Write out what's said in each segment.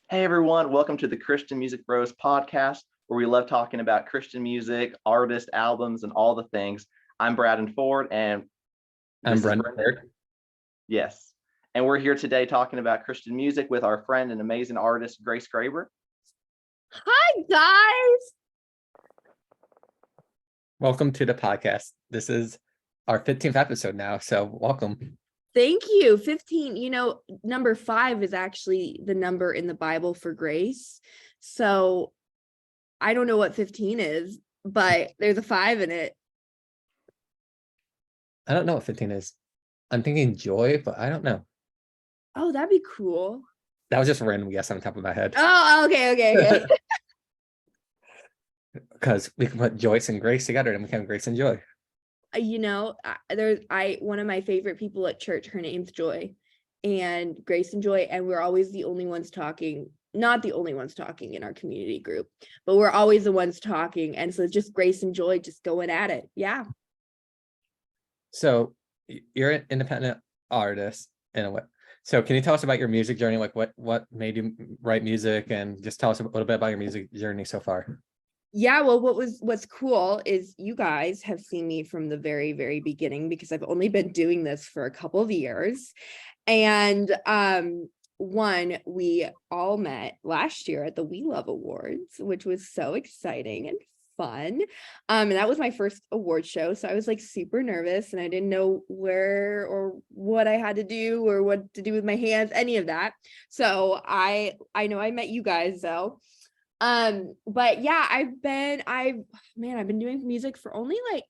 Hey everyone, welcome to the Christian Music Bros podcast, where we love talking about Christian music, artists, albums, and all the things. I'm Braden Ford, and I'm this is Brendan Brendan. Berg. Yes, and we're here today talking about Christian music with our friend and amazing artist, Grace Graber. Hi, guys. Welcome to the podcast. This is our 15th episode now, so welcome. Thank you. 15. Number 5 is actually the number in the Bible for grace. So I don't know what 15 is, but there's a 5 in it. I don't know what 15 is. I'm thinking joy, but I don't know. Oh, that'd be cool. That was just a random guess on top of my head. Oh, okay. Because we can put Joyce and Grace together and become Grace and Joy. One of my favorite people at church, her name's Joy, and Grace and Joy, and we're always the only ones talking. Not the only ones talking in our community group, but we're always the ones talking. And so it's just Grace and Joy just going at it. Yeah. So you're an independent artist in a way. So can you tell us about your music journey? Like what made you write music, and just tell us a little bit about your music journey so far. Yeah, well, what's cool is you guys have seen me from the very, very beginning, because I've only been doing this for a couple of years. And one, we all met last year at the We Love Awards, which was so exciting and fun. And that was my first award show. So I was like super nervous, and I didn't know where or what I had to do or what to do with my hands, any of that. So I know I met you guys though. But yeah, I've been doing music for only like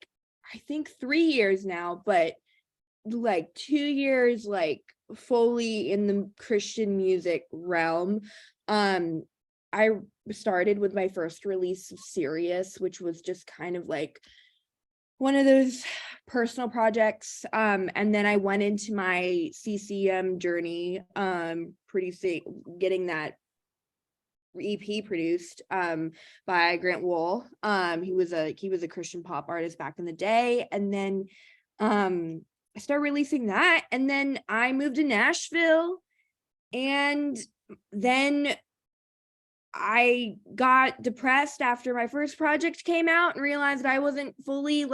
I think 3 years now, but like 2 years like fully in the Christian music realm. I started with my first release of Sirius, which was just kind of like one of those personal projects. And then I went into my CCM journey, getting that EP produced by Grant Wool. He was a Christian pop artist back in the day, and then I started releasing that, and then I moved to Nashville, and then I got depressed after my first project came out and realized I wasn't fully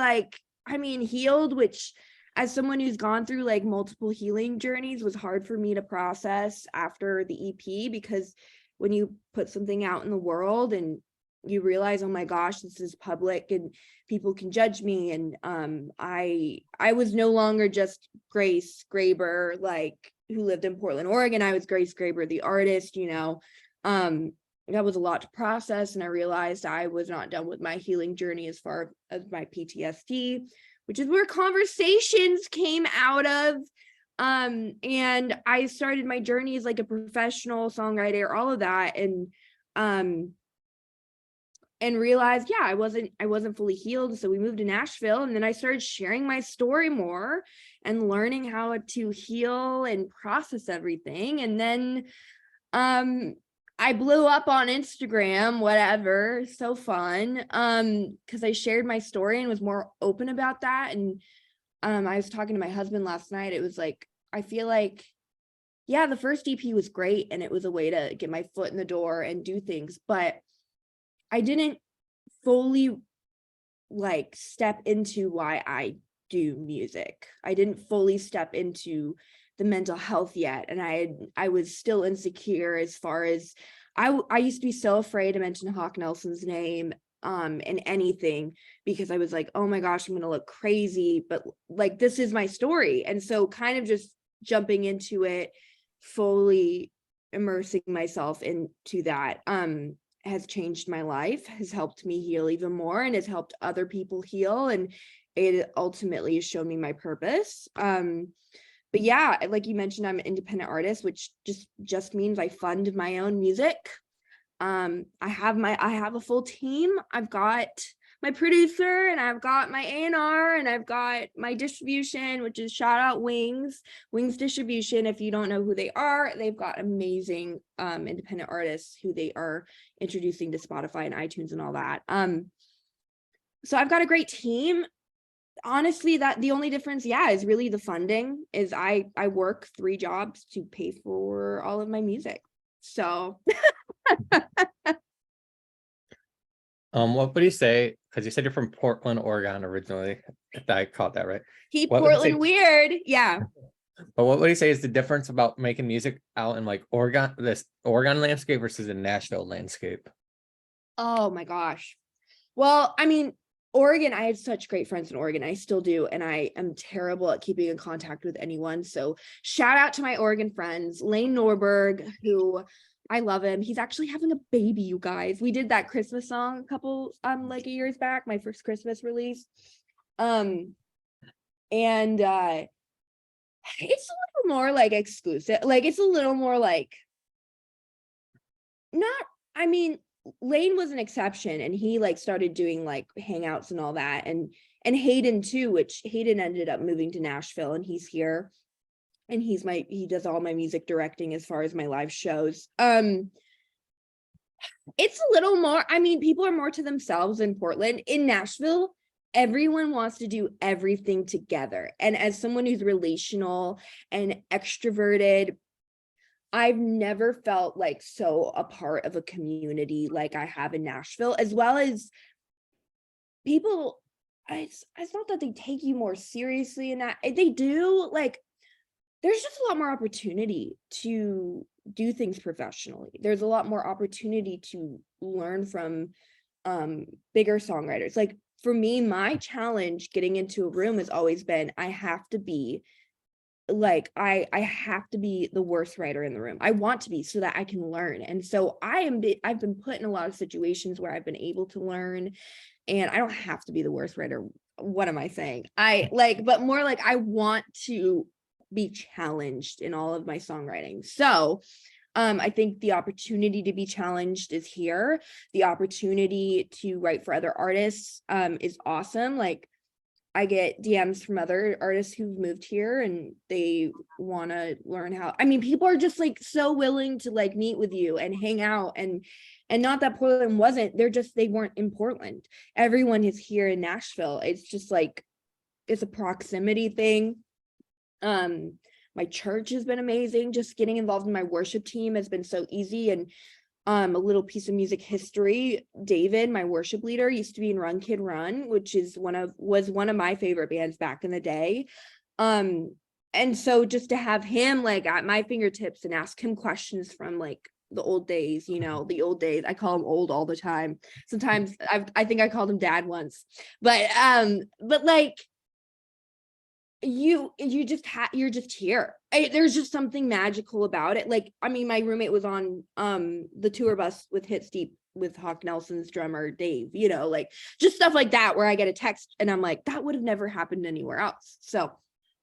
healed, which as someone who's gone through like multiple healing journeys was hard for me to process after the EP, because when you put something out in the world and you realize, oh my gosh, this is public and people can judge me. And I was no longer just Grace Graber, like who lived in Portland, Oregon. I was Grace Graber, the artist, that was a lot to process. And I realized I was not done with my healing journey as far as my PTSD, which is where Conversations came out of. And I started my journey as like a professional songwriter, all of that, and realized, I wasn't fully healed. So we moved to Nashville, and then I started sharing my story more and learning how to heal and process everything. And then I blew up on Instagram, whatever, so fun, because I shared my story and was more open about that. And I was talking to my husband last night. It was like, I feel like, the first EP was great, and it was a way to get my foot in the door and do things, but I didn't fully like step into why I do music. I didn't fully step into the mental health yet, and I was still insecure as far as I used to be so afraid to mention Hawk Nelson's name in anything, because I was like, oh my gosh, I'm gonna look crazy, but like this is my story. And so kind of just jumping into it, fully immersing myself into that has changed my life, has helped me heal even more, and has helped other people heal, and it ultimately has shown me my purpose. But yeah, like you mentioned, I'm an independent artist, which just means I fund my own music. I have a full team. I've got my producer, and I've got my A&R, and I've got my distribution, which is shout out Wings Distribution. If you don't know who they are, they've got amazing independent artists who they are introducing to Spotify and iTunes and all that. So I've got a great team. Honestly, that the only difference, is really the funding. Is I work 3 jobs to pay for all of my music. So What would you say? Because you said you're from Portland, Oregon originally, if I caught that right. Keep What would you say- Portland weird. Yeah. But what would you say is the difference about making music out in like Oregon, this Oregon landscape versus the Nashville landscape? Oh my gosh. Well, I mean, Oregon, I had such great friends in Oregon. I still do. And I am terrible at keeping in contact with anyone. So shout out to my Oregon friends, Lane Norberg, who I love him. He's actually having a baby, you guys. We did that Christmas song a couple like years back, my first Christmas release. And it's a little more like exclusive. Like it's a little more like not, I mean, Lane was an exception and he like started doing like hangouts and all that, and Hayden too, which Hayden ended up moving to Nashville and he's here and he does all my music directing as far as my live shows. It's a little more, I mean, people are more to themselves in Portland. In Nashville, everyone wants to do everything together. And as someone who's relational and extroverted, I've never felt like so a part of a community like I have in Nashville, as well as people, it's not that they take you more seriously in that they do, like there's just a lot more opportunity to do things professionally. There's a lot more opportunity to learn from bigger songwriters. Like for me, my challenge getting into a room has always been I have to be like I have to be the worst writer in the room. I want to be so that I can learn. And so I've been put in a lot of situations where I've been able to learn, and I don't have to be the worst writer. What am I saying? But more like I want to be challenged in all of my songwriting. So I think the opportunity to be challenged is here. The opportunity to write for other artists is awesome. Like I get DMs from other artists who've moved here and they want to learn how, I mean, people are just like so willing to like meet with you and hang out, and not that Portland wasn't, they weren't in Portland. Everyone is here in Nashville. It's just like, it's a proximity thing. My church has been amazing. Just getting involved in my worship team has been so easy. And a little piece of music history, David, my worship leader, used to be in Run Kid Run, which is was one of my favorite bands back in the day. And so just to have him like at my fingertips and ask him questions from like the old days, the old days. I call him old all the time. Sometimes I think I called him dad once, but like you're just here. There's just something magical about it. Like, I mean, my roommate was on the tour bus with Hits Deep with Hawk Nelson's drummer Dave, like just stuff like that where I get a text and I'm like, that would have never happened anywhere else. So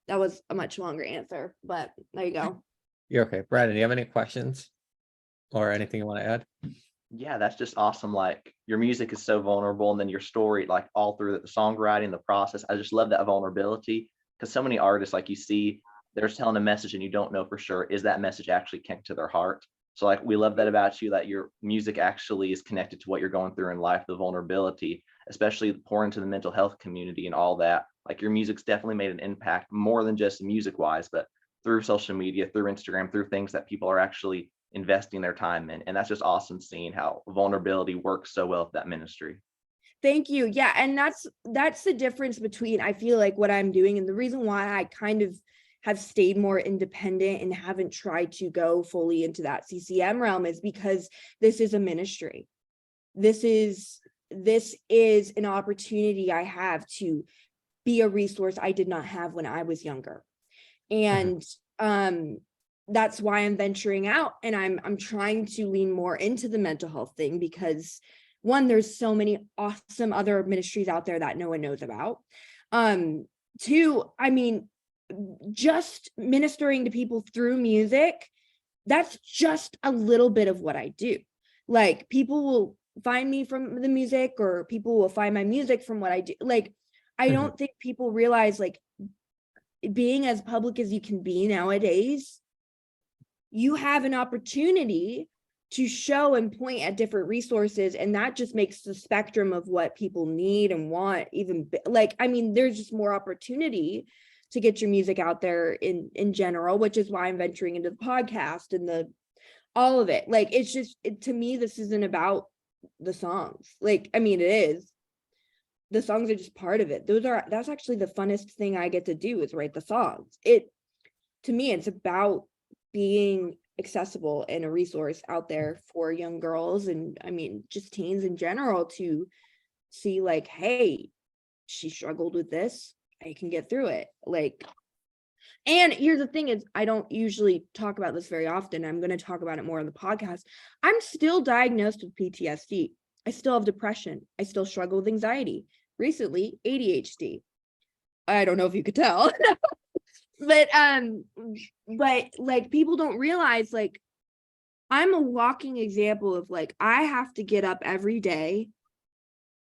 that was a much longer answer, but there you go. You're okay. Brandon, do you have any questions or anything you want to add? Yeah, that's just awesome. Like your music is so vulnerable, and then your story, like all through the songwriting, the process. I just love that vulnerability, because so many artists, like you see, they're telling a message and you don't know for sure, is that message actually connected to their heart? So like we love that about you, that your music actually is connected to what you're going through in life, the vulnerability, especially pour into the mental health community and all that. Like your music's definitely made an impact more than just music wise, but through social media, through Instagram, through things that people are actually investing their time in. And that's just awesome seeing how vulnerability works so well with that ministry. Thank you. Yeah. And that's the difference between, I feel like, what I'm doing and the reason why I kind of have stayed more independent and haven't tried to go fully into that CCM realm is because this is a ministry. This is an opportunity I have to be a resource I did not have when I was younger. And that's why I'm venturing out, and I'm trying to lean more into the mental health thing, because one, there's so many awesome other ministries out there that no one knows about. Two, I mean, just ministering to people through music, that's just a little bit of what I do. Like people will find me from the music, or people will find my music from what I do. Like, I don't think people realize, like, being as public as you can be nowadays, you have an opportunity to show and point at different resources, and that just makes the spectrum of what people need and want even like, I mean, there's just more opportunity to get your music out there in general, which is why I'm venturing into the podcast and the all of it. Like, it's just, to me, this isn't about the songs. Like, I mean, it is. The songs are just part of it. That's actually the funnest thing I get to do, is write the songs. To me, it's about being accessible and a resource out there for young girls, and I mean, just teens in general, to see like, hey, she struggled with this, I can get through it. Like, and here's the thing is, I don't usually talk about this very often. I'm going to talk about it more on the podcast. I'm still diagnosed with PTSD. I still have depression. I still struggle with anxiety. Recently, ADHD. I don't know if you could tell. but like, people don't realize, like, I'm a walking example of, like, I have to get up every day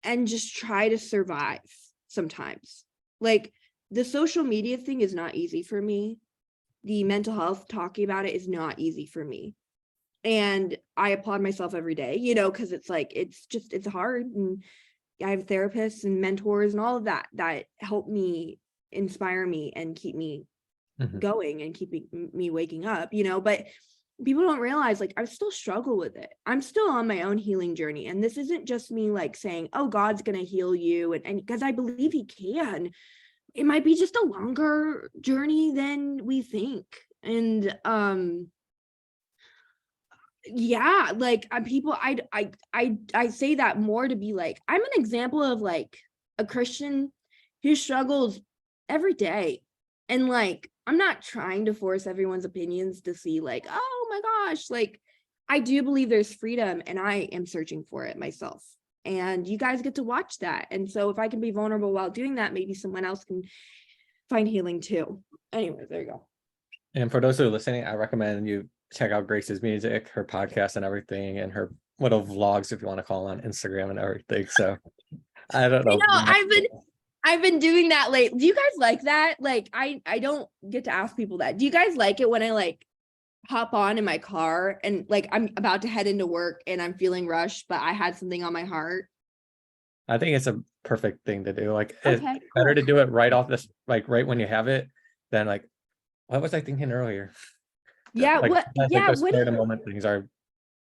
and just try to survive sometimes. Like, the social media thing is not easy for me. The mental health, talking about it, is not easy for me. And I applaud myself every day, because it's like, it's hard. And I have therapists and mentors and all of that help me, inspire me, and keep me going and keeping me waking up, but people don't realize, like, I still struggle with it. I'm still on my own healing journey. And this isn't just me like saying, oh, God's going to heal you. And because I believe he can. It might be just a longer journey than we think. And yeah, like, people, I say that more to be like, I'm an example of, like, a Christian who struggles every day. And, like, I'm not trying to force everyone's opinions to see, like, oh my gosh, like, I do believe there's freedom, and I am searching for it myself. And you guys get to watch that. And so if I can be vulnerable while doing that, maybe someone else can find healing too. Anyway, there you go. And for those who are listening, I recommend you check out Grace's music, her podcast and everything, and her little vlogs, if you want to call them, on Instagram and everything. So I don't know. I've been doing that late. Do you guys like that? Like, I don't get to ask people that. Do you guys like it when I, like, hop on in my car and, like, I'm about to head into work and I'm feeling rushed, but I had something on my heart? I think it's a perfect thing to do. Like, Okay, it's better to do it right off this, like, right when you have it, than like, what was I thinking earlier? Yeah. Like, those What spur of the moment things are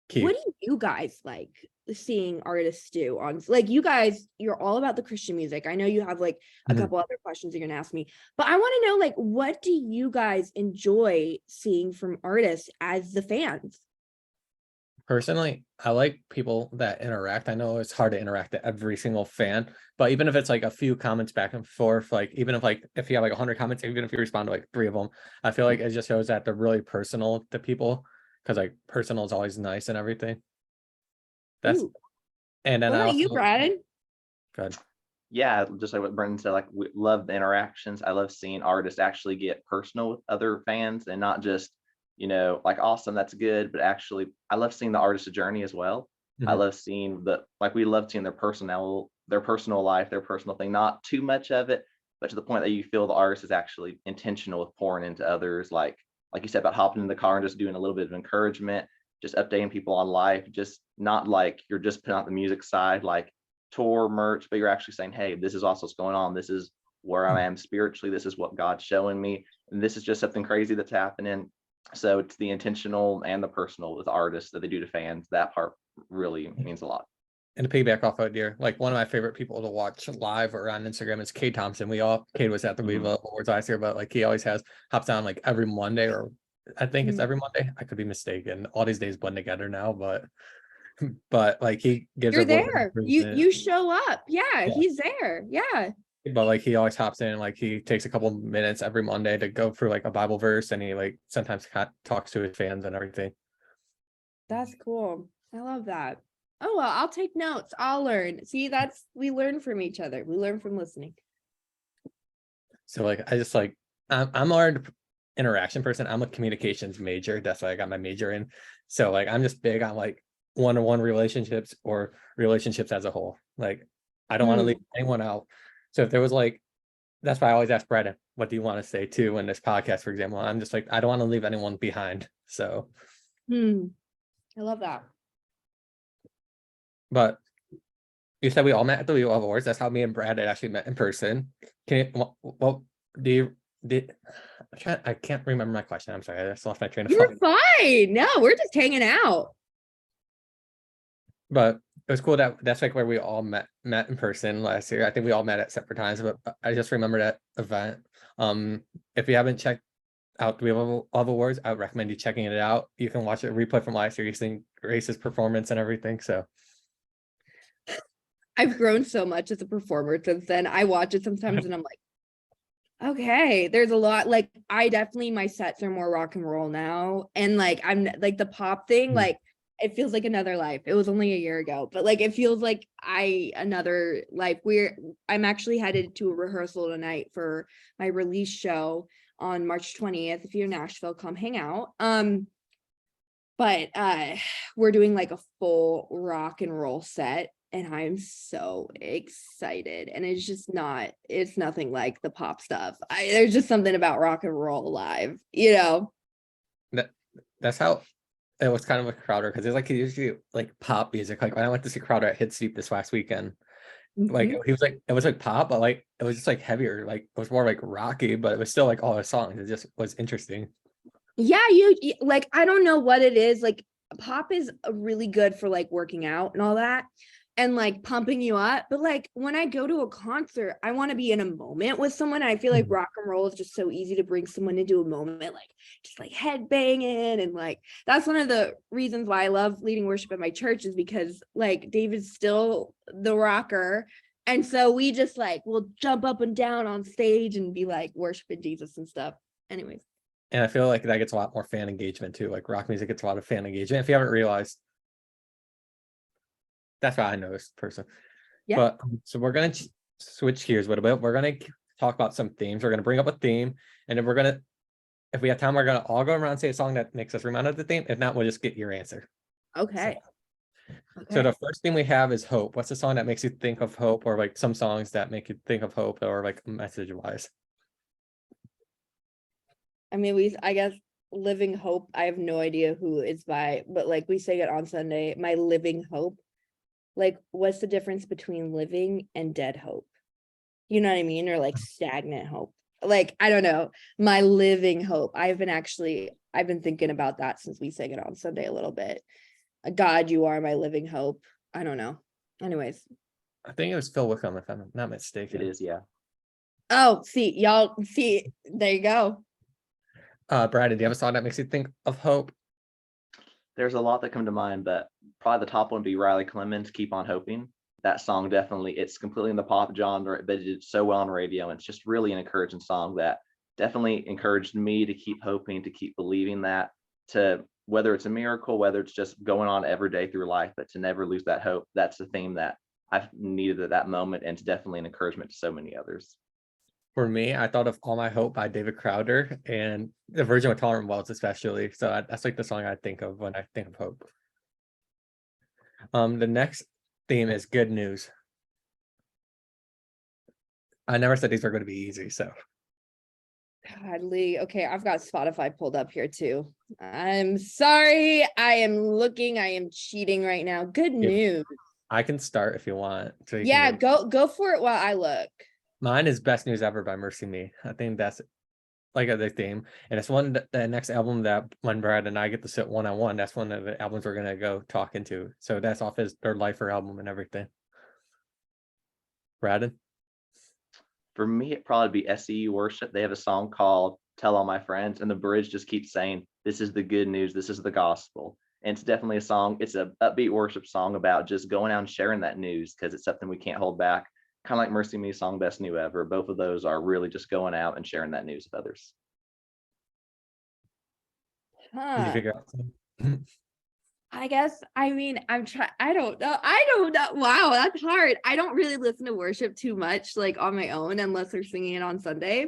key. What do you guys like seeing artists do on, like, you guys, you're all about the Christian music. I know you have, like, a couple other questions you're gonna ask me, but I want to know, like, what do you guys enjoy seeing from artists as the fans? Personally, I like people that interact. I know it's hard to interact with every single fan, but even if it's like a few comments back and forth, like, even if you have like 100 comments, even if you respond to like 3 of them, I feel like it just shows that they're really personal to people, because like personal is always nice and everything. That's Ooh. and then What I about you, also Brad? good. Yeah, just like what Brendan said, like, we love the interactions. I love seeing artists actually get personal with other fans, and not just, like, awesome, that's good, but actually I love seeing the artist's journey as well. I love seeing we love seeing their personal life, their personal thing, not too much of it, but to the point that you feel the artist is actually intentional with pouring into others. Like you said, about hopping in the car and just doing a little bit of encouragement, just updating people on life, just not like you're just putting out the music side, like tour merch, but you're actually saying, hey, this is also what's going on. This is where I am spiritually. This is what God's showing me. And this is just something crazy that's happening. So it's the intentional and the personal with artists that they do to fans. That part really means a lot. And to piggyback off of your, like, one of my favorite people to watch live or on Instagram is Cade Thompson. Cade was at the Viva Awards last year, but like, he always hops on like every Monday, or I think it's every Monday. I could be mistaken. All these days blend together now, but like, he gives You're a little bit of there. improvement. You show up. Yeah, Yeah. he's there. Yeah. But like, he always hops in, like, he takes a couple minutes every Monday to go through like a Bible verse, and he like sometimes talks to his fans and everything. That's cool. I love that. Oh, well, I'll take notes. I'll learn. See, we learn from each other. We learn from listening. So like, I just like, I'm more an interaction person. I'm a communications major. That's why I got my major in. So like, I'm just big on like one-on-one relationships, or relationships as a whole. Like, I don't want to leave anyone out. So if there was like, that's why I always ask Brandon, what do you want to say too in this podcast, for example? I'm just like, I don't want to leave anyone behind. So I love that. But you said we all met at the Viva Awards. That's how me and Brad had actually met in person. What do you I can't remember my question. I'm sorry. I just lost my train of You're thought. fine. No, we're just hanging out. But it was cool that that's like where we all met in person last year. I think we all met at separate times, but I just remember that event. If you haven't checked out the Wheel of Awards, I would recommend you checking it out. You can watch it replay from last year. You see Grace's performance and everything. So I've grown so much as a performer since then. I watch it sometimes and I'm like, okay, there's a lot. Like, I definitely, my sets are more rock and roll now. And like, I'm like the pop thing, Mm. like, it feels like another life. It was only a year ago, but like, it feels like another life. I'm actually headed to a rehearsal tonight for my release show on March 20th. If you're in Nashville, come hang out. But we're doing like a full rock and roll set and I'm so excited. And it's nothing like the pop stuff. There's just something about rock and roll live, you know. that's how it was kind of like Crowder, because it's like usually like pop music. Like when I went to see Crowder at Hit Sleep this last weekend, like Mhm. he was like, it was like pop, but like it was just like heavier, like it was more like rocky, but it was still like all his songs. It just was interesting. Yeah, like, I don't know what it is. Like, pop is really good for like working out and all that and like pumping you up. But like when I go to a concert, I want to be in a moment with someone. I feel like Mhm. rock and roll is just so easy to bring someone into a moment, like just like head banging. And like that's one of the reasons why I love leading worship at my church, is because like David's still the rocker. And so we just like will jump up and down on stage and be like worshiping Jesus and stuff. Anyways. And I feel like that gets a lot more fan engagement too. Like rock music gets a lot of fan engagement. If you haven't realized, that's what I noticed person. Yeah. But so we're gonna switch gears a little bit. We're gonna talk about some themes. We're gonna bring up a theme, and then if we have time, we're gonna all go around and say a song that makes us remind of the theme. If not, we'll just get your answer. Okay. So Okay. the first thing we have is hope. What's the song that makes you think of hope, or like some songs that make you think of hope, or like message wise? I mean, I guess Living Hope, I have no idea who it's by, but like we sang it on Sunday, My Living Hope. Like, what's the difference between living and dead hope? You know what I mean? Or like stagnant hope. Like, I don't know. My Living Hope. I've been thinking about that since we sang it on Sunday a little bit. God, you are my living hope. I don't know. Anyways. I think it was Phil Wickham, if I'm not It mistaken. is, yeah. Oh, see, there you go. Brandon, do you have a song that makes you think of hope? There's a lot that come to mind, but probably the top one would be Riley Clemens, Keep on Hoping. That song definitely, it's completely in the pop genre, but it did so well on radio. And it's just really an encouraging song that definitely encouraged me to keep hoping, to keep believing that, to whether it's a miracle, whether it's just going on every day through life, but to never lose that hope. That's the theme that I've needed at that moment. And it's definitely an encouragement to so many others. For me, I thought of All My Hope by David Crowder and the version with Tolerant Wells, especially. So that's like the song I think of when I think of hope. The next theme is good news. I never said these were going to be easy, so God, Lee. Okay, I've got Spotify pulled up here too. I'm sorry. I am cheating right now. Good Yep. news. I can start if you want. So you Yeah, can go for it while I look. Mine is Best News Ever by Mercy Me. I think that's like the theme, and it's one that the next album that when Brad and I get to sit one-on-one, that's one of the albums we're gonna go talk into. So that's off his Third Lifer album and everything. Braden? For me, it'd probably be SEU Worship. They have a song called Tell All My Friends, and the bridge just keeps saying, this is the good news, this is the gospel. And it's definitely a song, it's a upbeat worship song about just going out and sharing that news, because it's something we can't hold back. Kind of like Mercy Me song, Best New Ever. Both of those are really just going out and sharing that news with others. Did you Huh. figure out something? I guess, I mean, I don't know. Wow, that's hard. I don't really listen to worship too much, like on my own, unless they're singing it on Sunday.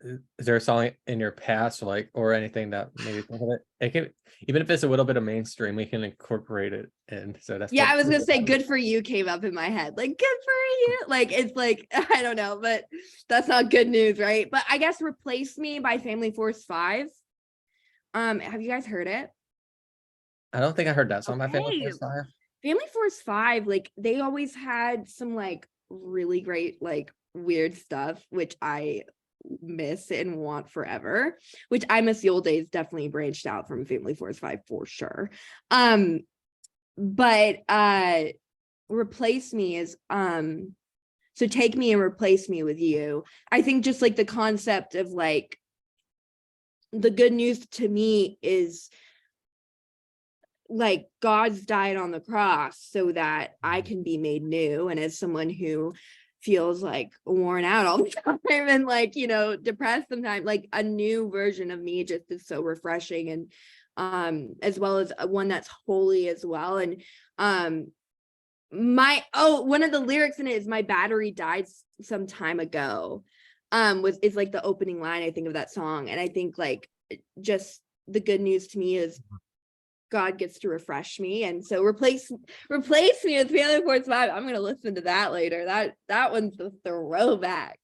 Is there a song in your past, like, or anything that maybe think of it? It can, even if it's a little bit of mainstream, we can incorporate it in. So that's Yeah, what I was gonna say good for you came up in my head. Like, good for you. Like, it's like, I don't know, but that's not good news, right? But I guess Replace Me by Family Force 5. Have you guys heard it? I don't think I heard that song by Family Okay. Force 5. Family Force 5, like they always had some like really great like weird stuff, which I miss and want forever, which I miss the old days, definitely branched out from Family Force 5 for sure. But replace me is so take me and replace me with you. I think just like the concept of like the good news to me is like God's died on the cross so that I can be made new. And as someone who feels like worn out all the time and like, you know, depressed sometimes, like a new version of me just is so refreshing. And as well as one that's holy as well. And one of the lyrics in it is my battery died some time ago. Is like the opening line I think of that song. And I think like just the good news to me is God gets to refresh me. And so replace me with Family Force 5. I'm gonna listen to that later. That one's a throwback.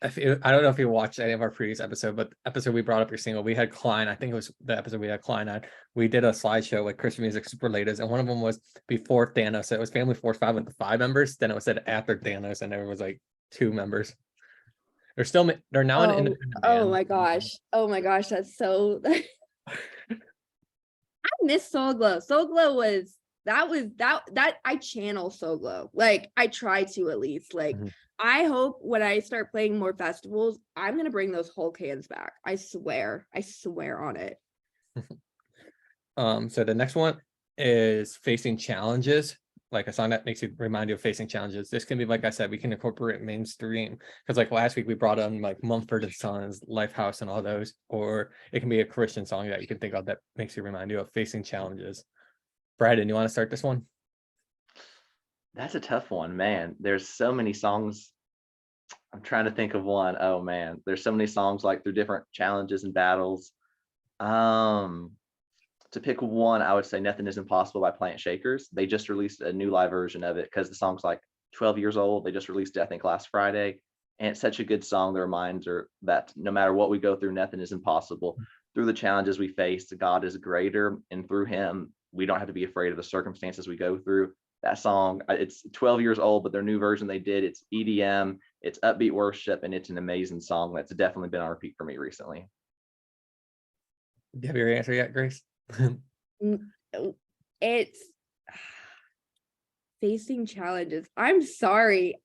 I don't know if you watched any of our previous episode, but the episode we brought up your single, we had Klein. I think it was the episode we had Klein on. We did a slideshow with Christian music superlatives, and one of them was before Thanos. So it was Family Force 5 with the 5 members. Then it was said after Thanos, and there was like 2 members. They're now an independent band. Oh my gosh, that's so I miss Soul Glow. Soul Glow was that I channel Soul Glow. Like I try to at least. Like I hope when I start playing more festivals, I'm gonna bring those whole cans back. I swear on it. So the next one is Facing Challenges, like a song that makes you remind you of facing challenges. This can be, like I said, we can incorporate mainstream, because like last week we brought on like Mumford & Sons, Lifehouse and all those, or it can be a Christian song that you can think of that makes you remind you of facing challenges. Bryden, you want to start this one? That's a tough one, man. There's so many songs. I'm trying to think of one. Oh man, there's so many songs like through different challenges and battles. To pick one, I would say Nothing Is Impossible by Plant Shakers. They just released a new live version of it because the song's like 12 years old. They just released it, I think, last Friday. And it's such a good song, the reminder that no matter what we go through, nothing is impossible. Through the challenges we face, God is greater. And through him, we don't have to be afraid of the circumstances we go through. That song, it's 12 years old, but their new version they did, it's EDM, it's upbeat worship, and it's an amazing song that's definitely been on repeat for me recently. Do you have your answer yet, Grace? It's Facing Challenges. I'm sorry.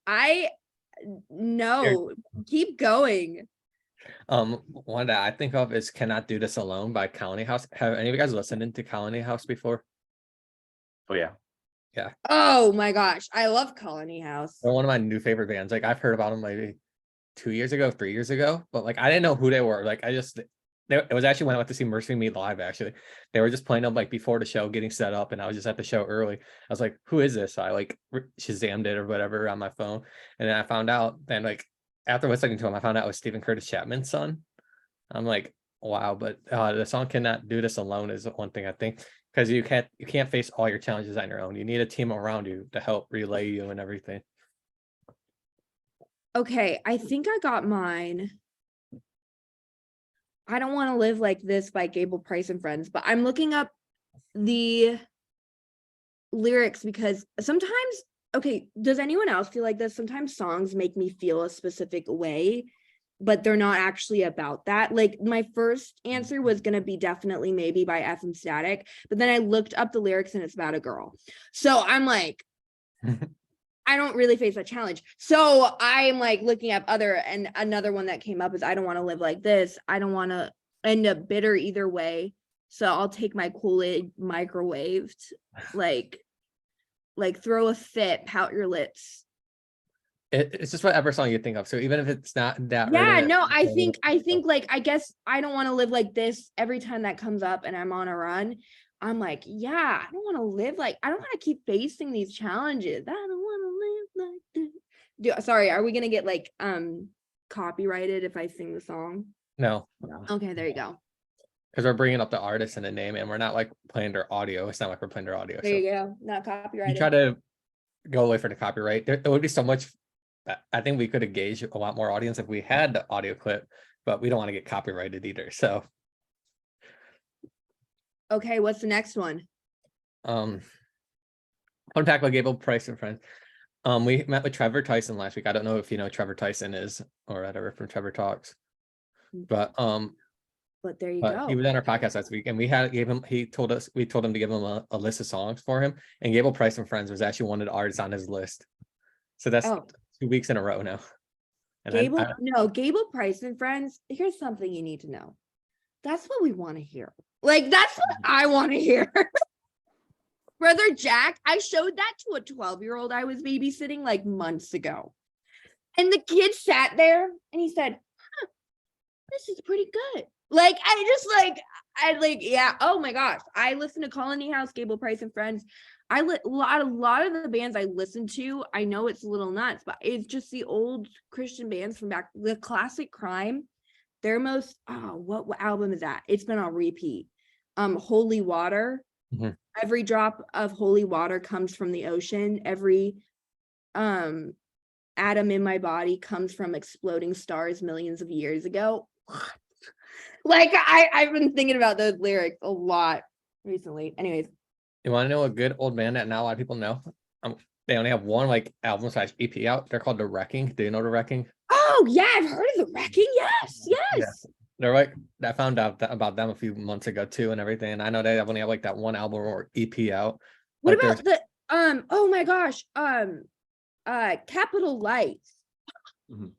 No, keep going. One that I think of is Cannot Do This Alone by Colony House. Have any of you guys listened to Colony House before? Oh yeah. Oh my gosh, I love Colony House. They're one of my new favorite bands. Like I've heard about them maybe 2 years ago, 3 years ago, but like I didn't know who they were. Like it was actually when I went to see Mercy Me live. Actually, they were just playing them like before the show, getting set up, and I was just at the show early. I was like, "Who is this?" So I like Shazammed it or whatever on my phone, and then I found out. Then like after listening to him, I found out it was Stephen Curtis Chapman's son. I'm like, wow! But the song "Cannot Do This Alone" is one thing I think, because you can't face all your challenges on your own. You need a team around you to help relay you and everything. Okay, I think I got mine. I Don't Want to Live Like This by Gable Price and Friends, but I'm looking up the lyrics because sometimes, okay, does anyone else feel like this? Sometimes songs make me feel a specific way, but they're not actually about that. Like my first answer was going to be definitely Maybe by FM Static, but then I looked up the lyrics and it's about a girl. So I'm like, I don't really face that challenge. So I'm like looking up and another one that came up is I Don't Want to Live Like This. I don't want to end up bitter either way. So I'll take my Kool-Aid microwaved, like throw a fit, pout your lips. It's just whatever song you think of. So even if it's not that. Yeah, no, I think like, I guess I don't want to live like this. Every time that comes up and I'm on a run, I'm like, yeah, I don't want to live like, I don't want to keep facing these challenges. I don't want to live like this. Sorry, are we gonna get like copyrighted if I sing the song? No. Okay, there you go. Because we're bringing up the artist and the name, and we're not like playing their audio. It's not like we're playing their audio. There you go. Not copyrighted. You try to go away for the copyright. There would be so much. I think we could engage a lot more audience if we had the audio clip, but we don't want to get copyrighted either. So. Okay, what's the next one? Unpack by Gable Price and Friends. We met with Trevor Tyson last week. I don't know if you know who Trevor Tyson is or whatever from Trevor Talks, but But there you But he go. was on our podcast last week, and we told him to give him a list of songs for him. And Gable Price and Friends was actually one of the artists on his list. So that's Oh, 2 weeks in a row now. And Gable Price and Friends. Here's something you need to know. That's what we want to hear. Like, that's what I want to hear. Brother Jack, I showed that to a 12-year-old I was babysitting like months ago. And the kid sat there and he said, huh, this is pretty good. Like, yeah, oh my gosh. I listen to Colony House, Gable Price and Friends. A lot of the bands I listen to, I know it's a little nuts, but it's just the old Christian bands from back, the classic Crime. Their most, what album is that? It's been on repeat. Holy Water. Mhm. Every drop of holy water comes from the ocean. Every atom in my body comes from exploding stars millions of years ago. Like, I've been thinking about those lyrics a lot recently. Anyways, you want to know a good old band that not a lot of people know? They only have one like album / EP out. They're called The Wrecking. Do you know The Wrecking? oh yeah, I've heard of The Wrecking. Yes. Yeah. They're like, I found out about them a few months ago too, and everything. And I know they only have like that one album or EP out. What But about the oh my gosh, Capital Lights? Mhm.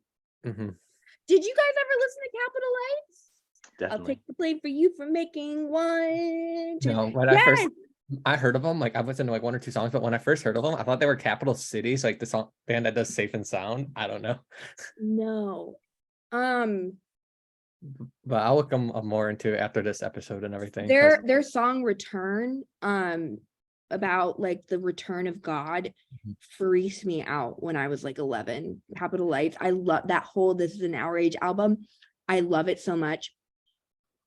Did you guys ever listen to Capital Lights? I'll Definitely. take the blame for you for making one. No, when I heard of them, like I listened to like 1 or 2 songs, but when I first heard of them, I thought they were Capital Cities, like the song band that does Safe and Sound. I don't know, No. but I'll look them more into after this episode and everything. Their song Return, about like the return of God, Mhm. freaked me out when I was like 11. Capital Lights. I love that whole This Is an Our Age album. I love it so much.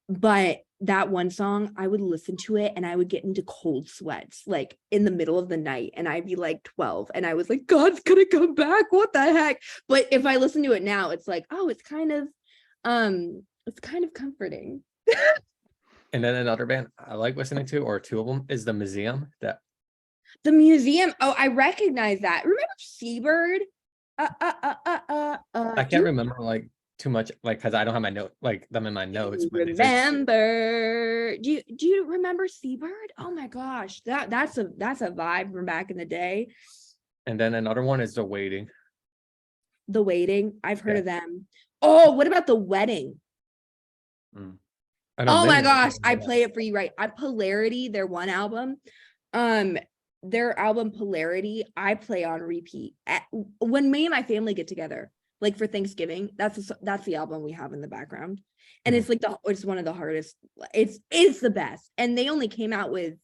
But that one song, I would listen to it and I would get into cold sweats like in the middle of the night, and I'd be like 12 and I was like, God's gonna come back, what the heck. But if I listen to it now, it's like, oh, it's kind of comforting. And then another band I like listening to, or 2 of them, is The Museum. The Museum. Oh, I recognize that. Remember Seabird? I can't remember like too much, like because I don't have my note like them in my notes. But Remember? Do you remember Seabird? Oh my gosh, that's a vibe from back in the day. And then another one is The Waiting. The Waiting. I've heard of them. Oh, what about The Wedding? Oh my gosh, I play it for you, right? Polarity, their one album. Their album Polarity, I play on repeat when me and my family get together, like for Thanksgiving. That's the album we have in the background, and it's like it's one of the hardest. It's the best, and they only came out with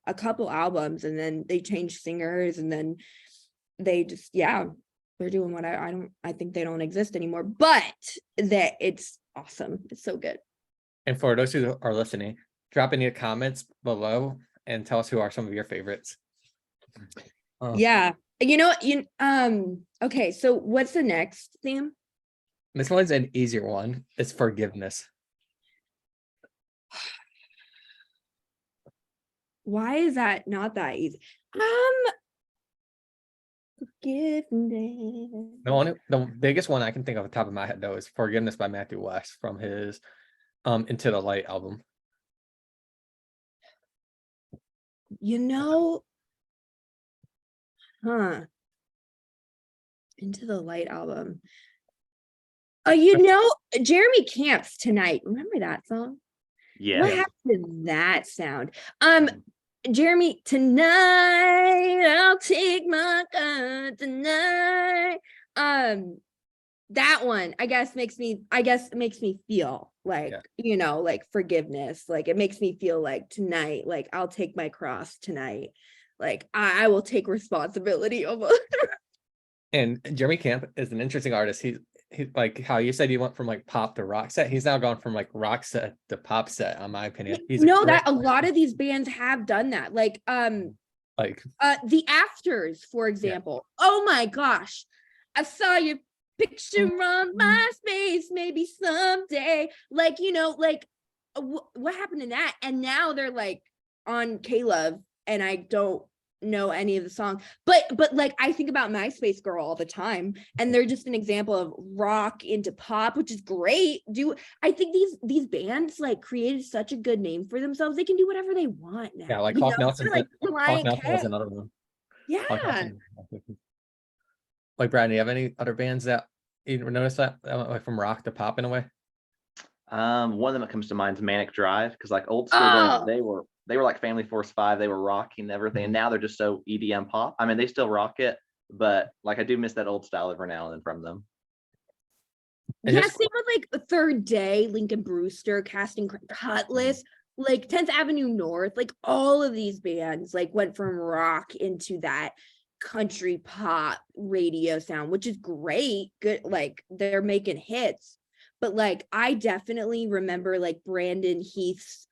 a couple albums, and then they changed singers, and then they just they're doing what I think they don't exist anymore, but that it's awesome. It's so good. And for those who are listening, drop any comments below and tell us who are some of your favorites. Yeah, you know, okay, so what's the next theme? This one's an easier one. It's Forgiveness. Why is that not that easy? Forgiveness. The biggest one I can think of off the top of my head though is Forgiveness by Matthew West from his Into the Light album. You know, Into the Light album. You know, Jeremy Camps Tonight. Remember that song? Yeah. What happened to that sound? Jeremy, tonight I'll take my gun tonight. That one, I guess makes me feel like, you know, like forgiveness. Like it makes me feel like tonight, like I'll take my cross tonight. Like I will take responsibility almost. And Jeremy Camp is an interesting artist. He like how you said he went from like pop to rock set. He's now gone from like rock set to pop set, in my opinion. That a lot of these bands have done that. Like The Afters, for example. Oh my gosh. I saw your picture on MySpace, maybe someday. Like, you know, like what happened to that? And now they're like on K-Love, and I don't know any of the songs, but like I think about MySpace Girl all the time, and they're just an example of rock into pop, which is great. I think these bands like created such a good name for themselves. They can do whatever they want now. Yeah, like you Hawk know? Nelson. They're like Hawk Mariah Nelson was Carey. another one. Hawk Yeah. Nelson. Like Brad, do you have any other bands that you noticed that went from rock to pop in a way? One of them that comes to mind is Manic Drive, because like old school, Oh. they were like Family Force 5, they were rocking and everything, and now they're just so EDM pop. I mean, they still rock it, but like I do miss that old style every now and then from them. And Yeah, just- same with like Third Day, Lincoln Brewster, Casting Cutlass, like 10th Avenue North, like all of these bands like went from rock into that country pop radio sound, which is great. Good, like they're making hits. But like I definitely remember like Brandon Heath's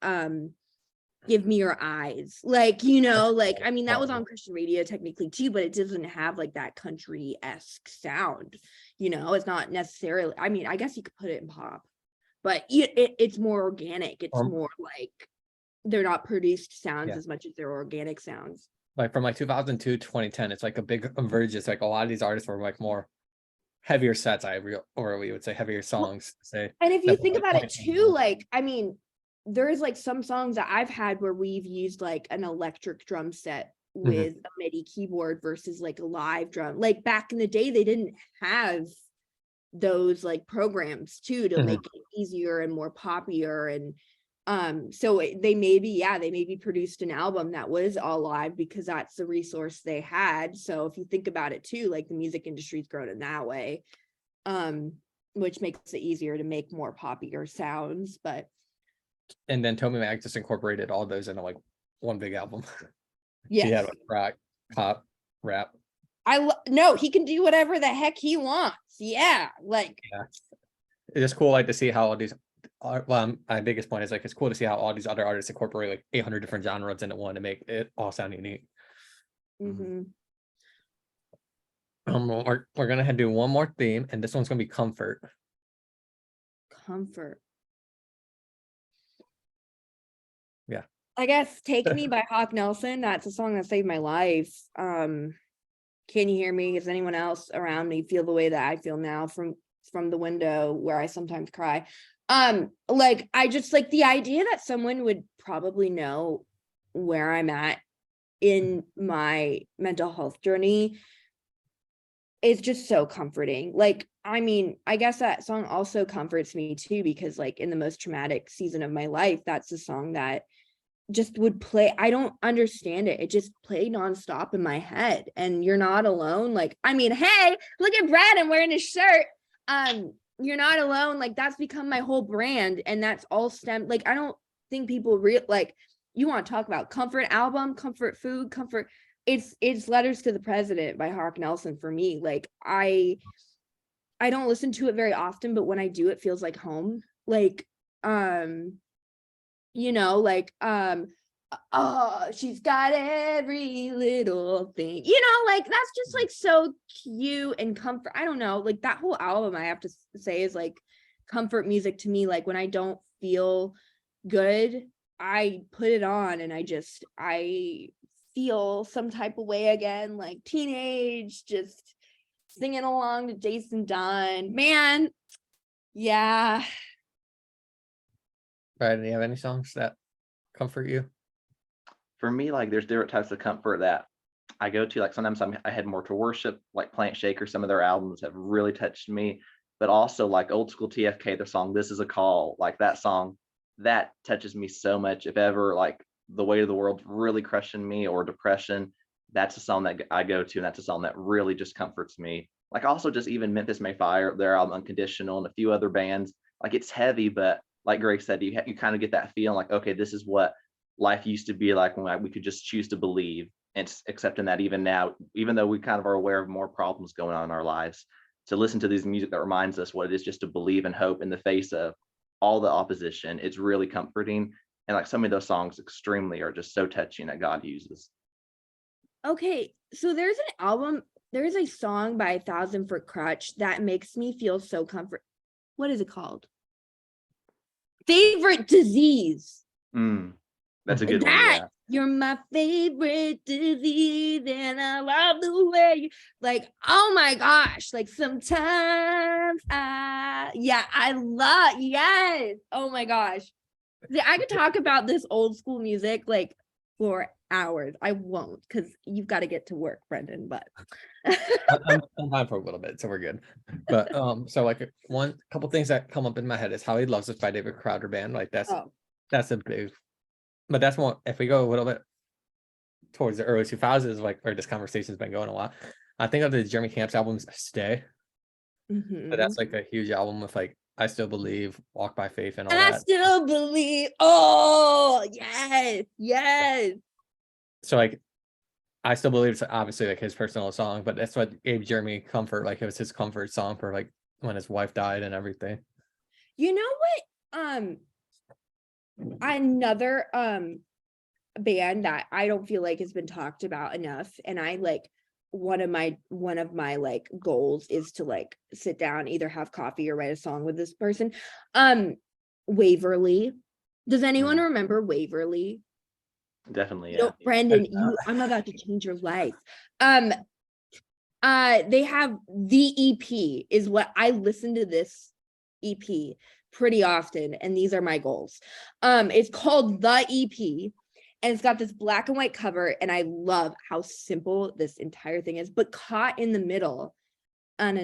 Give Me Your Eyes. Like, you know, like I mean that was on Christian radio technically too, but it doesn't have like that country-esque sound. You know, it's not necessarily, I mean, I guess you could put it in pop, but it's more organic. It's more like they're not produced sounds as much as they're organic sounds. Like from like 2002 to 2010, it's like a big convergence. Like a lot of these artists were like more heavier sets, or we would say heavier songs. Say, and if you that think were, like, about it 2010. too, like I mean, there's like some songs that I've had where we've used like an electric drum set with a MIDI keyboard versus like a live drum. Like back in the day, they didn't have those like programs too to make it easier and more poppier. And so they maybe produced an album that was all live because that's the resource they had. So if you think about it too, like the music industry's grown in that way, which makes it easier to make more poppier sounds. But And then Toby Mac just incorporated all those into like one big album. yeah, He had like rock, pop, rap. no, he can do whatever the heck he wants. Yeah, like It's just cool, like to see how all these. Well, my biggest point is like it's cool to see how all these other artists incorporate like 800 different genres into one to make it all sound unique. mhm. We're gonna do one more theme, and this one's gonna be comfort. Comfort. Yeah. I guess Take Me by Hawk Nelson. That's a song that saved my life. Can you hear me? Is anyone else around me feel the way that I feel now from the window where I sometimes cry? Like I just like the idea that someone would probably know where I'm at in my mental health journey is just so comforting. Like, I mean, I guess that song also comforts me too, because like in the most traumatic season of my life, that's the song that just would play. I don't understand it. It just played nonstop in my head. And You're Not Alone. Like, I mean, hey, look at Brad, I'm wearing his shirt. You're Not Alone. Like that's become my whole brand. And that's all stemmed. Like, I don't think people like, you want to talk about comfort album, comfort food, comfort. It's Letters to the President by Hawk Nelson for me. Like I don't listen to it very often, but when I do, it feels like home. Like, you know, like, oh, she's got every little thing, you know, like that's just like so cute and comfort. I don't know, like that whole album I have to say is like comfort music to me. Like when I don't feel good, I put it on and I feel some type of way again, like teenage, just singing along to Jason Dunn, man. Yeah. Brad, do you have any songs that comfort you? For me, like there's different types of comfort that I go to. Like sometimes I head more to worship, like Plant Shaker. Some of their albums have really touched me, but also like old school TFK, their song "This Is a Call," like that song that touches me so much. If ever like the weight of the world's really crushing me or depression, that's a song that I go to, and that's a song that really just comforts me. Like also just even Memphis May Fire, their album Unconditional, and a few other bands. Like it's heavy, but like Greg said, you kind of get that feeling like, okay, this is what life used to be like when we could just choose to believe, and accepting that even now, even though we kind of are aware of more problems going on in our lives, to listen to this music that reminds us what it is just to believe and hope in the face of all the opposition. It's really comforting. And like some of those songs extremely are just so touching that God uses. Okay, so there's a song by 1,000 Foot Krutch that makes me feel so comfort. What is it called? Favorite Disease. That's a good one. That Yeah. You're my favorite disease, and I love the way you like, oh my gosh, like sometimes I love, yes. Oh my gosh. See, I could talk about this old school music like for hours. I won't, because you've got to get to work, Brendan, but I'm fine for a little bit, so we're good. But so like one couple things that come up in my head is How He Loves Us by David Crowder Band. Like oh, that's a big, but that's more if we go a little bit towards the early 2000s, like where this conversation's been going a lot. I think of the Jeremy Camps albums Stay. So mhm. that's like a huge album with like I Still Believe, Walk by Faith, and all And I that. still believe, oh yes, yes. So like I Still Believe it's obviously like his personal song, but that's what gave Jeremy comfort. Like it was his comfort song for like when his wife died and everything. You know what? Another band that I don't feel like has been talked about enough, and I like one of my like goals is to like sit down, either have coffee or write a song with this person. Waverly. Does anyone remember Waverly? Definitely, No, yeah. Brandon, I'm about to change your life. They have the EP is what I listen to, this EP pretty often, and these are my goals. It's called The EP, and it's got this black and white cover, and I love how simple this entire thing is, but caught in the middle. Like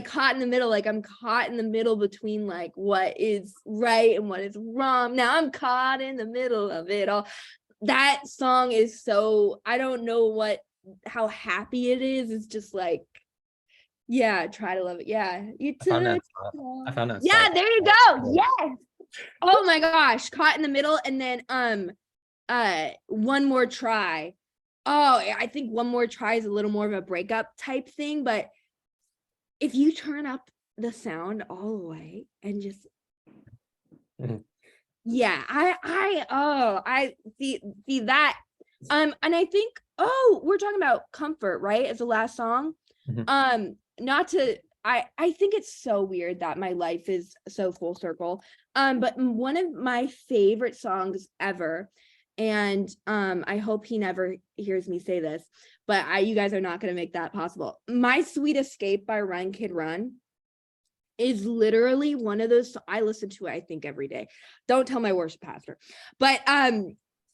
caught in the middle, like I'm caught in the middle between like what is right and what is wrong. Now I'm caught in the middle of it all. That song is so, I don't know how happy it is. It's just like, yeah, try to love it. Yeah, you I found that. took I found that. yeah, Spotify. there you go. Yes. Oh my gosh, caught in the middle, and then One More Try. Oh, I think One More Try is a little more of a breakup type thing, but if you turn up the sound all the way and just Mhm. yeah, I see that. And I think, oh, we're talking about Comfort, right? As the last song. Mhm. Not to, I think it's so weird that my life is so full circle. But one of my favorite songs ever, and I hope he never hears me say this, but you guys are not going to make that possible. My Sweet Escape by Run Kid Run is literally one of those I listen to, I think, every day. Don't tell my worship pastor. But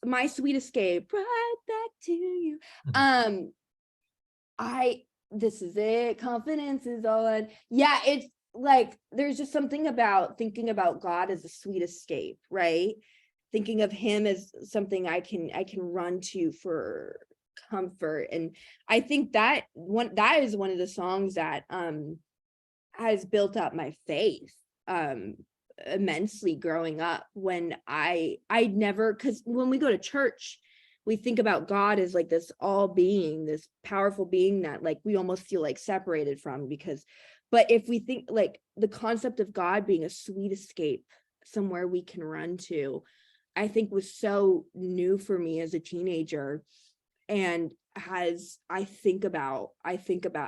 My Sweet Escape, right back to you. This is it, confidence is on. Yeah, it's like there's just something about thinking about God as a sweet escape, right? Thinking of him as something I can run to for comfort. And I think that is one of the songs that has built up my faith immensely growing up, when I never, because when we go to church, we think about God as like this all being, this powerful being that like we almost feel like separated from, but if we think like the concept of God being a sweet escape, somewhere we can run to, I think was so new for me as a teenager. And I think about,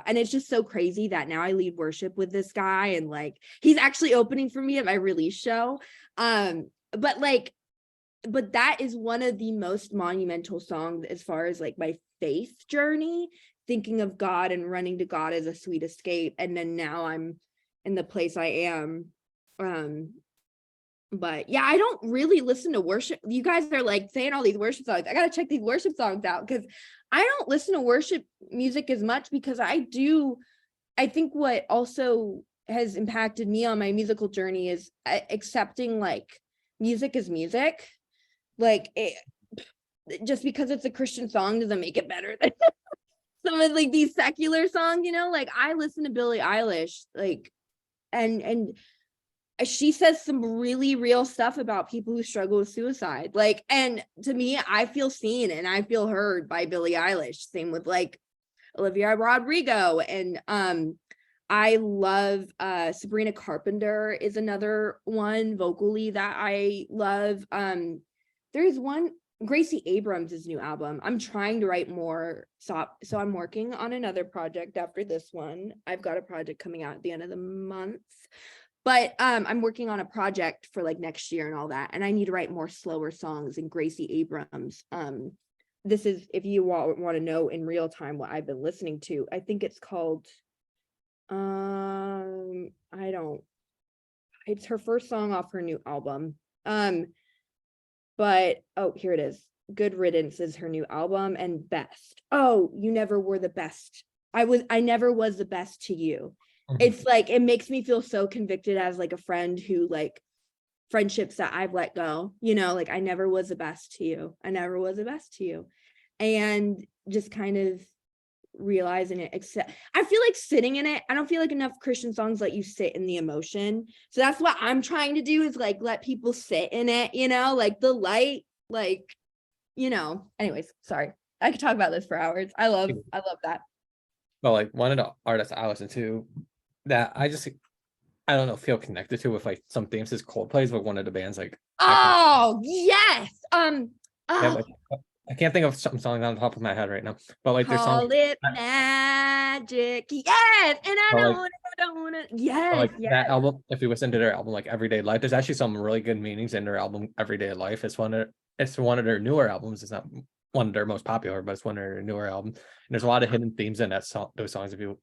and it's just so crazy that now I lead worship with this guy, and like he's actually opening for me at my release show. But that is one of the most monumental songs as far as like my faith journey, thinking of God and running to God as a sweet escape. And then now I'm in the place I am. But yeah, I don't really listen to worship. You guys are like saying all these worship songs. I got to check these worship songs out, because I don't listen to worship music as much, because I think what also has impacted me on my musical journey is accepting like music is music. Like just because it's a Christian song doesn't make it better than some of like these secular songs, like I listen to Billie Eilish, like, and she says some really real stuff about people who struggle with suicide. Like, and to me, I feel seen and I feel heard by Billie Eilish. Same with like Olivia Rodrigo. And I love Sabrina Carpenter is another one vocally that I love. There's one, Gracie Abrams' new album. I'm trying to write more. So I'm working on another project after this one. I've got a project coming out at the end of the month. But I'm working on a project for like next year and all that, and I need to write more slower songs. And Gracie Abrams, this is, if you want to know in real time what I've been listening to, I think it's called I don't, it's her first song off her new album. But oh, here it is. Good Riddance is her new album, and Best. Oh, you never were the best. I never was the best to you. Mhm. It's like, it makes me feel so convicted as like a friend who, like, friendships that I've let go, you know, like I never was the best to you. I never was the best to you. And just kind of realizing it, except I feel like sitting in it. I don't feel like enough Christian songs let you sit in the emotion. So that's what I'm trying to do, is like let people sit in it, you know, like the light, like, you know, anyways, sorry. I could talk about this for hours. I love that. But like one of the artists I listen to that I don't know, feel connected to with like some themes is Coldplay's with one of the bands like Oh, yes. yeah, Oh, like, I can't think of some songs on the top of my head right now, but like there's songs call it that- magic. Yes. And I But, like- don't wanna. but, Yes. like Yes. that album, if you listen to their album like Everyday Life, there's actually some really good meanings in their album Everyday Life. It's one of their newer albums. It's not one of their most popular, but it's one of their newer albums. And there's a lot of hidden themes in that song, those songs, if you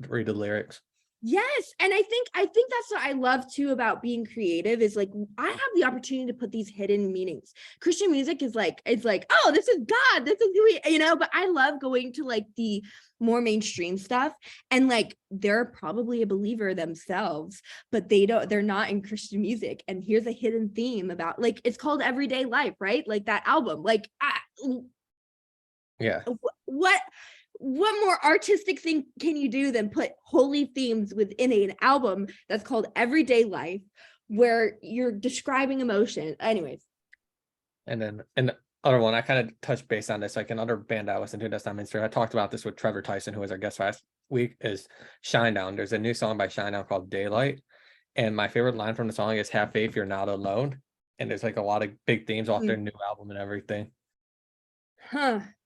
read the lyrics. Yes. And I think that's what I love too about being creative, is like I have the opportunity to put these hidden meanings. Christian music is like, it's like, oh, this is God, this is who we, you know, but I love going to like the more mainstream stuff, and like they're probably a believer themselves, but they're not in Christian music. And here's a hidden theme about, like, it's called Everyday Life, right? Like that album, like Yeah. what more artistic thing can you do than put holy themes within an album that's called Everyday Life, where you're describing emotion? Anyways. And then and the other one, I kind of touched base on this, like another band I listened to that's not mainstream. I talked about this with Trevor Tyson, who was our guest last week, is Shinedown. There's a new song by Shinedown called Daylight. And my favorite line from the song is "Have faith, you're not alone." And there's like a lot of big themes off their new album and everything.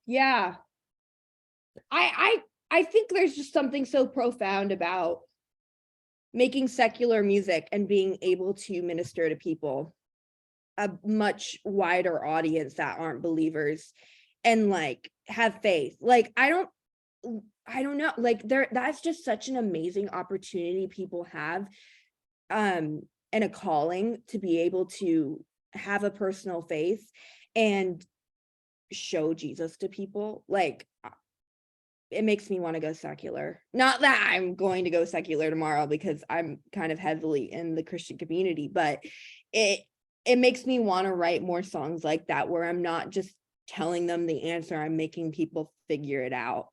Yeah. I think there's just something so profound about making secular music and being able to minister to people, a much wider audience that aren't believers, and like have faith. Like I don't know, like that's just such an amazing opportunity people have, and a calling to be able to have a personal faith and show Jesus to people. Like it makes me want to go secular. Not that I'm going to go secular tomorrow, because I'm kind of heavily in the Christian community, but it makes me want to write more songs like that, where I'm not just telling them the answer, I'm making people figure it out.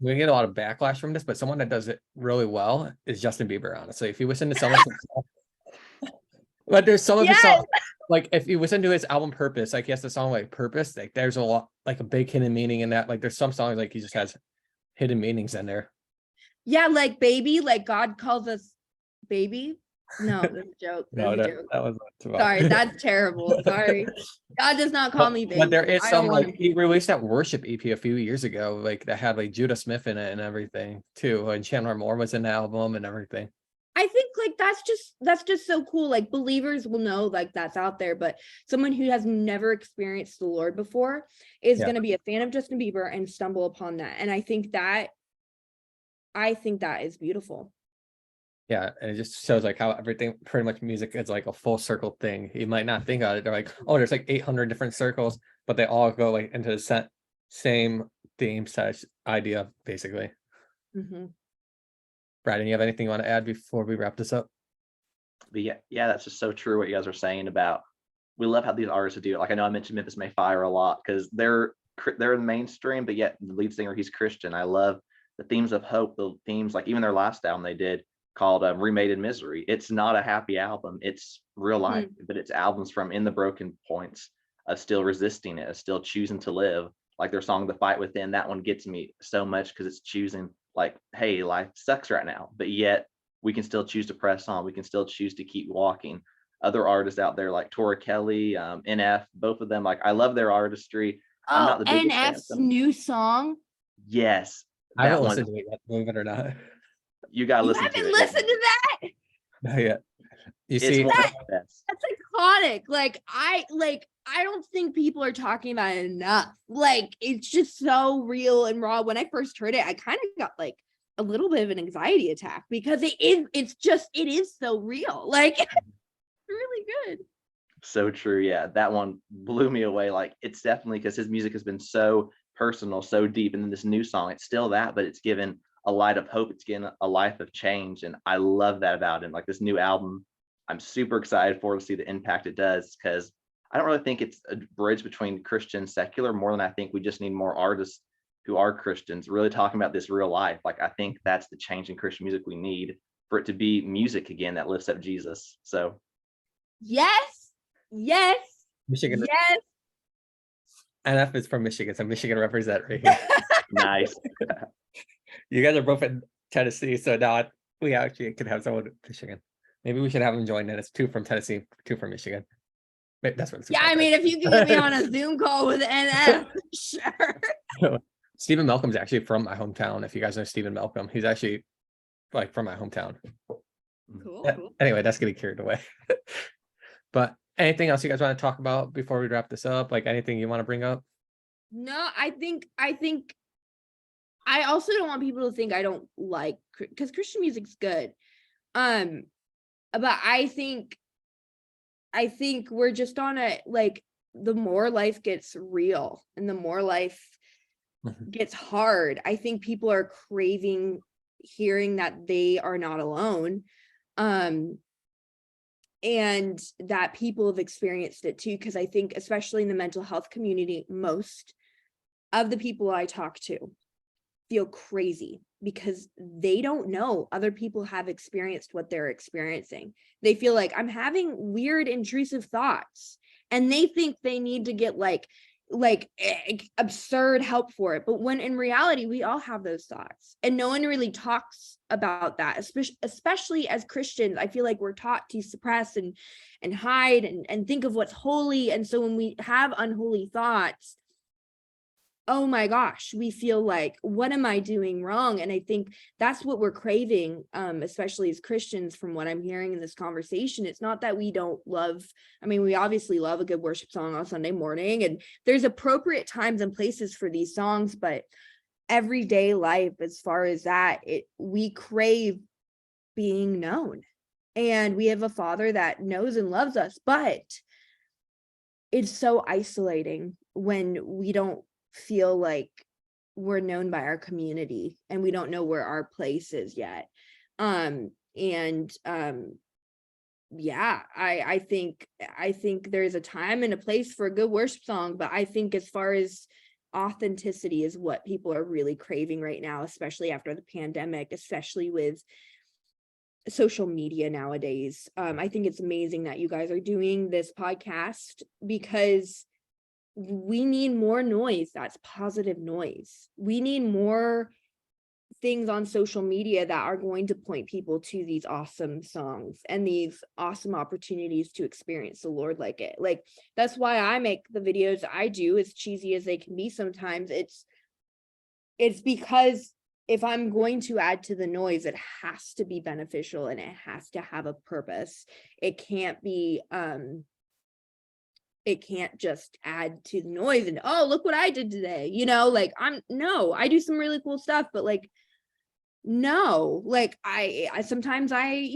We get a lot of backlash from this, but someone that does it really well is Justin Bieber, honestly. If you listen to some of his but there's some of his songs, like if you listen to his album Purpose, like he has the song like Purpose, like there's a lot, like a big hidden meaning in that. Like there's some songs like he just has hidden meanings in there. Yeah, like baby, like God calls us baby. No, that's a joke. No, That's a joke. that was too much. Sorry, that's terrible. Sorry. God does not call me baby. But there is I some don't want like he released that worship EP a few years ago, like that had like Judah Smith in it and everything too. And Chandler Moore was in the album and everything. I think like that's just so cool. Like believers will know like that's out there, but someone who has never experienced the Lord before is going to be a fan of Justin Bieber and stumble upon that. And I think that is beautiful. Yeah, and it just shows like how everything, pretty much music is like a full circle thing. You might not think of it. They're like, oh, there's like 800 different circles, but they all go like into the same theme such idea, basically. Mm-hmm. Brad, you have anything you want to add before we wrap this up? But yeah, that's just so true what you guys are saying about, we love how these artists do it. Like I know I mentioned Memphis May Fire a lot because they're in mainstream, but yet the lead singer, he's Christian. I love the themes of hope, the themes, like even their last album they did called Remade in Misery. It's not a happy album, it's real life, but it's albums from in the broken points of still resisting it, of still choosing to live. Like their song The Fight Within, that one gets me so much because it's choosing like, hey, life sucks right now, but yet we can still choose to press on, we can still choose to keep walking. Other artists out there like Tora Kelly, NF, both of them, like I love their artistry. I'm not the biggest fan of NF's them. new song. Yes, I haven't that one, listened to it yet, believe it or not. you gotta You listen to haven't it. listened to that? Not yet. You It's see, one of the best. That's iconic. I don't think people are talking about it enough. Like, it's just so real and raw. When I first heard it, I kind of got like a little bit of an anxiety attack because it is so real. Like, it's really good. So true. Yeah, that one blew me away. Like, it's definitely because his music has been so personal, so deep. And then this new song, it's still that, but it's given a light of hope. It's given a life of change. And I love that about him. Like, this new album, I'm super excited for to see the impact it does, because I don't really think it's a bridge between Christian and secular, more than I think we just need more artists who are Christians really talking about this real life. Like, I think that's the change in Christian music we need, for it to be music again that lifts up Jesus. So Yes. Yes. Michigan, Yes. NF is from Michigan, so Michigan represent right here. nice. You guys are both in Tennessee, so now we actually could have someone in Michigan. Maybe we should have them join in. It's 2 from Tennessee, 2 from Michigan. Maybe that's what it's Yeah, I called. mean, if you can get me on a Zoom call with NF, sure. Stephen Malcolm's actually from my hometown. If you guys know Stephen Malcolm, he's actually like from my hometown. Cool. Anyway, that's getting carried away. But anything else you guys want to talk about before we wrap this up? Like anything you want to bring up? No, I think I also don't want people to think I don't like, because Christian music's good. But I think we're just on a, like, the more life gets real and the more life gets hard, I think people are craving hearing that they are not alone. And that people have experienced it too, because I think especially in the mental health community, most of the people I talk to feel crazy because they don't know other people have experienced what they're experiencing. They feel like, I'm having weird intrusive thoughts, and they think they need to get like absurd help for it. But when in reality, we all have those thoughts, and no one really talks about that, especially as Christians. I feel like we're taught to suppress and hide and think of what's holy. And so when we have unholy thoughts, oh my gosh, we feel like, what am I doing wrong? And I think that's what we're craving, especially as Christians, from what I'm hearing in this conversation. It's not that we don't love, I mean, we obviously love a good worship song on Sunday morning, and there's appropriate times and places for these songs, but everyday life, as far as that, we crave being known. And we have a Father that knows and loves us, but it's so isolating when we don't feel like we're known by our community and we don't know where our place is yet. Yeah, I think there's a time and a place for a good worship song, but I think as far as authenticity is what people are really craving right now, especially after the pandemic, especially with social media nowadays. I think it's amazing that you guys are doing this podcast, because we need more noise that's positive noise. We need more things on social media that are going to point people to these awesome songs and these awesome opportunities to experience the Lord like it. Like, that's why I make the videos I do, as cheesy as they can be sometimes. It's because if I'm going to add to the noise, it has to be beneficial and it has to have a purpose. It can't be it can't just add to the noise and, oh, look what I did today. Like, I do some really cool stuff, but like, no, like I sometimes I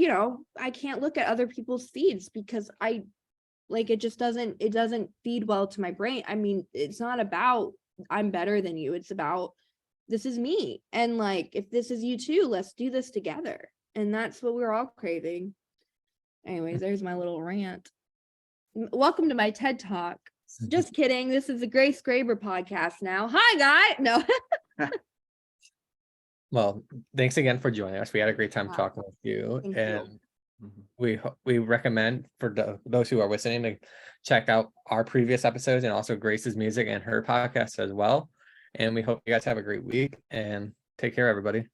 can't look at other people's feeds because it just doesn't feed well to my brain. I mean, it's not about I'm better than you. It's about, this is me. And like, if this is you too, let's do this together. And that's what we're all craving. Anyways, there's my little rant. Welcome to my TED Talk. Just kidding. This is the Grace Graber podcast now. Hi, guy. No. Well, thanks again for joining us. We had a great time Wow. talking with you. Thank And you. we recommend for those who are listening to check out our previous episodes and also Grace's music and her podcast as well. And we hope you guys have a great week, and take care, everybody.